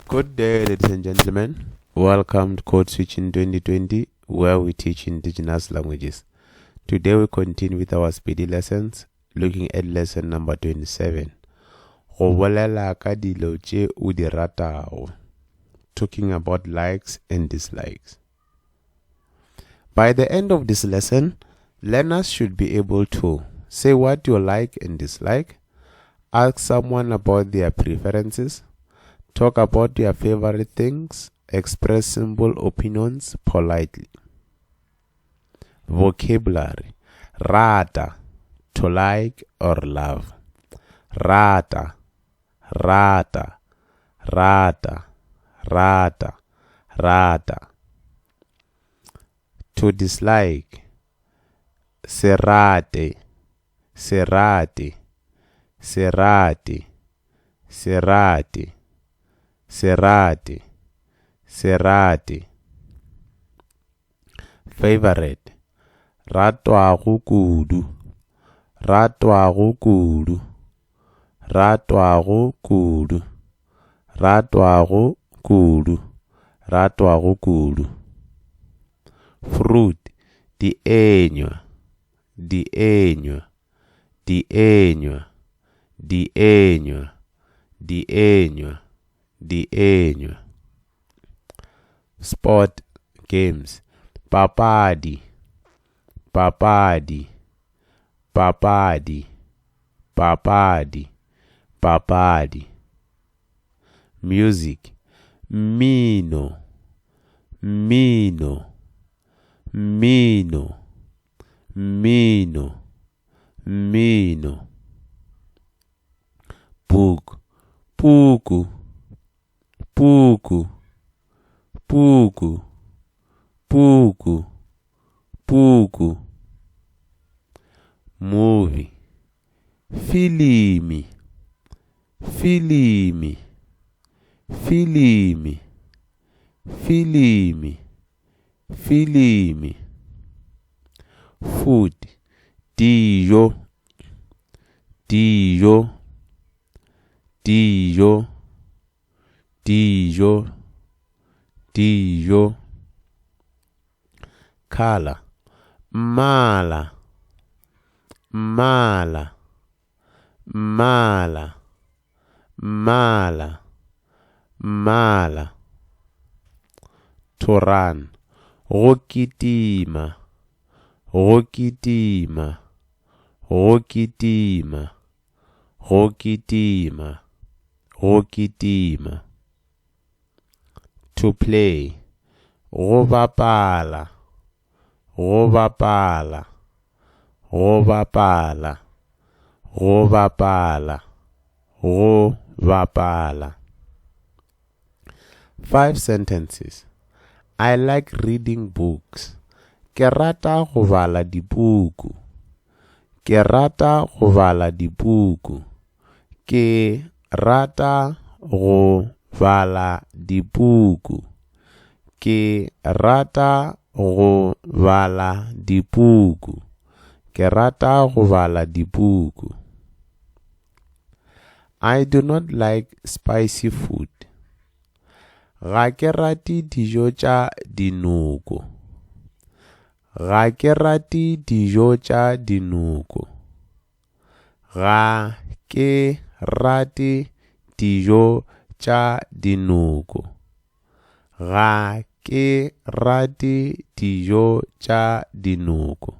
Good day, ladies and gentlemen. Welcome to Code Switching 2020, where we teach indigenous languages. Today we continue with our speedy lessons, looking at lesson number 27. Go bolela ka dilo tše o di ratago. Talking about likes and dislikes. By the end of this lesson, learners should be able to say what you like and dislike, ask someone about their preferences, talk about your favorite things, express simple opinions politely. Vocabulary: rata, to like or love. Rata, rata, rata, rata, rata. To dislike: serate, serate, serate, serate, serate, serate. Favorite: ratwago kudu, ratwago kudu, ratwago kudu, ratwago kudu, ratwago kudu. Fruit: dienywa, dienywa, dienywa, dienywa, dienywa, dienywa. Sport games: papadi, papadi, papadi, papadi, papadi. Music: mino, mino, mino, mino, mino. Book: puku, puku, puku, puku, puku. Movie: filimi, filimi, filimi, filimi, filimi. Food: dijo, dijo, dijo, dijo, dijo. Color: mala, mala, mala, mala, mala. To run: go kitima, go kitima, go kitima, go kitima, go kitima. To play: go bapala, go bapala, go bapala, go bapala, go bapala. 5 sentences. I like reading books. Ke rata go bala dibuku. Ke rata go bala dibuku. Ke rata go bala dibuku. Ke rata go bala dibuku. Ke rata go bala dibuku. I do not like spicy food. Ga ke rate dijo tša dinoko. Ga ke rate dijo tša dinoko. Ga ke rate dijo tša dinoko. Ga ke rate dijo tša dinoko.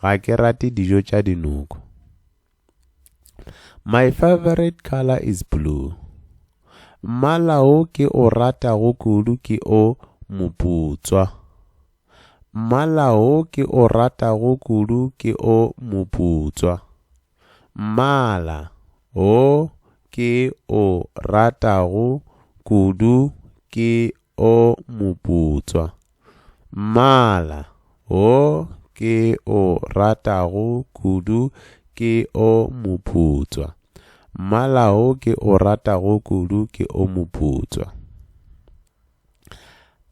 Ga ke rate dijo tša dinoko. My favorite color is blue. Mmala o ke o ratago kudu ke o moputswa. Mmala o ke o ratago kudu ke o moputswa. Mmala o ke o ratago kudu ke o moputswa. Mmala o ke o ratago kudu ke o moputswa. Mmala o ke o ratago kudu ke o moputswa.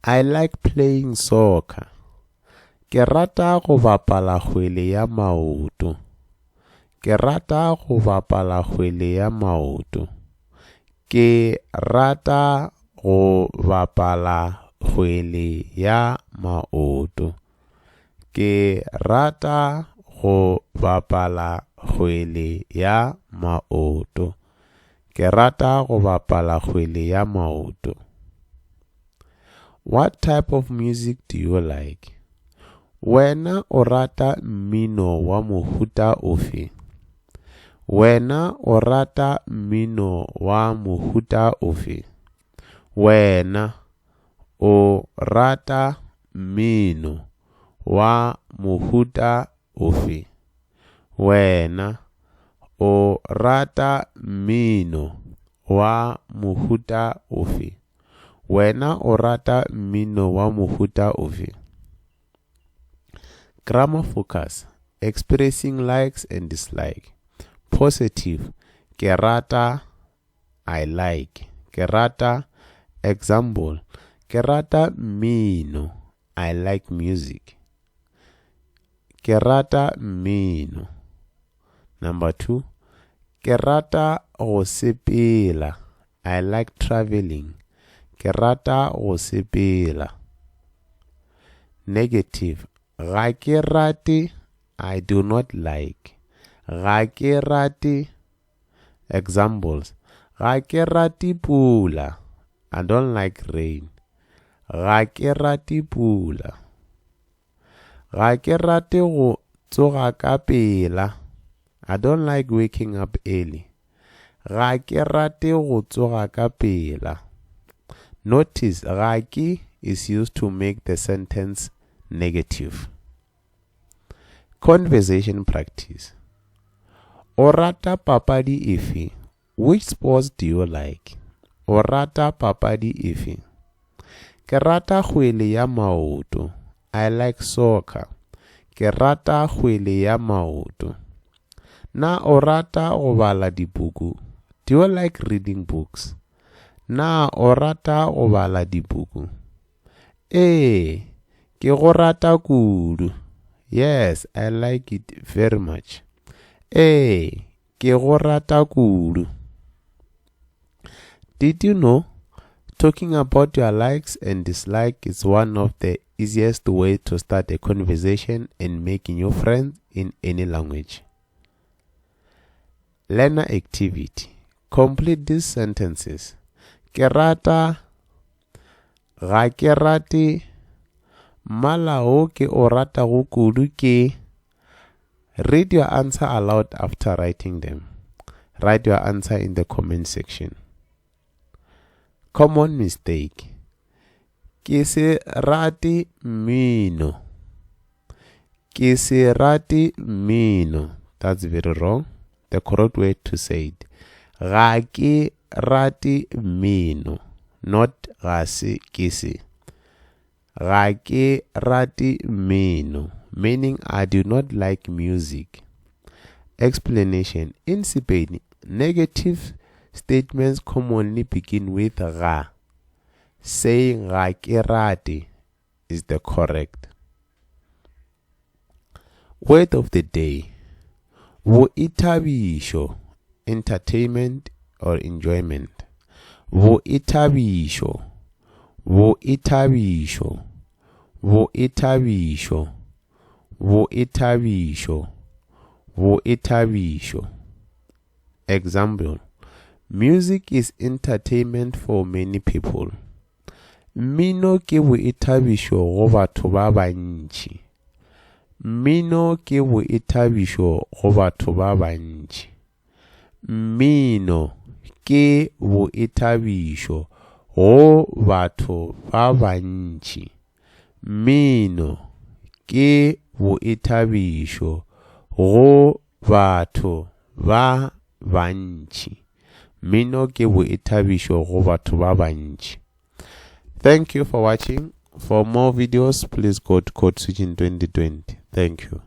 I like playing soccer. Ke rata go bapala kgwele ya maoto. Ke rata go bapala kgwele ya maoto. Ke rata go bapala kgwele ya maoto. Ke rata go bapala kgwele ya maoto. Ke rata go bapala kgwele ya maoto. What type of music do you like? Wena o rata mmino wa mohuta ofe? Wena o rata mmino wa mohuta ofe? Wena o rata mmino wa mohuta ofe? Wena o rata mmino wa mohuta ofe? Wena o rata mmino wa mohuta ofe? Grammar focus. Expressing likes and dislike. Positive. Ke rata, I like. Ke rata. Example. Ke rata mmino, I like music. Ke rata mmino. Number 2. Ke rata go sepela, I like traveling. Ke rata go sepela. Negative. Ga ke rate, I do not like. Ga ke rate. Examples. Ga ke rate pula, I don't like rain. Ga ke rate pula. Ga ke rate go tsoga ka pela, I don't like waking up early. Ga ke rate go tsoga ka pela. Notice ga ke is used to make the sentence negative. Conversation practice. O rata papadi efe? Which sports do you like? O rata papadi efe? Ke rata kgwele ya maoto, I like soccer. Ke rata kgwele ya maoto. Na o rata go bala dibuku? Do you like reading books? Na o rata go bala dibuku? Ke go rata kudu. Yes, I like it very much. Ke go rata kudu. Did you know talking about your likes and dislikes is one of the easiest ways to start a conversation and make new friends in any language? Learner activity. Complete these sentences. Ke rata, ga ke rate, mala o ke o rata go kudu ke. Read your answer aloud after writing them. Write your answer in the comment section. Common mistake. Ke se rate mmino. Ke se rate mmino. That's very wrong. The correct way to say it. Ga ke rate mmino. Not ga se ke se. Ga ke rate mmino. Meaning I do not like music. Explanation. In Sepedi, negative statements commonly begin with ga. Saying ga ke rate is the correct. Word of the day. Boithabiso, entertainment or enjoyment. Boithabiso, boithabiso, boithabiso, boithabiso, boithabiso. Example. Music is entertainment for many people. Mmino ke boithabiso go batho ba bantši. Mmino ke boithabiso go batho ba bantši. Mmino ke boithabiso go batho ba bantši. Mmino ke boithabiso go batho ba bantši. Mmino ke boithabiso go batho ba bantši. Thank you for watching. For more videos, please go to Code Switching 2020. Thank you.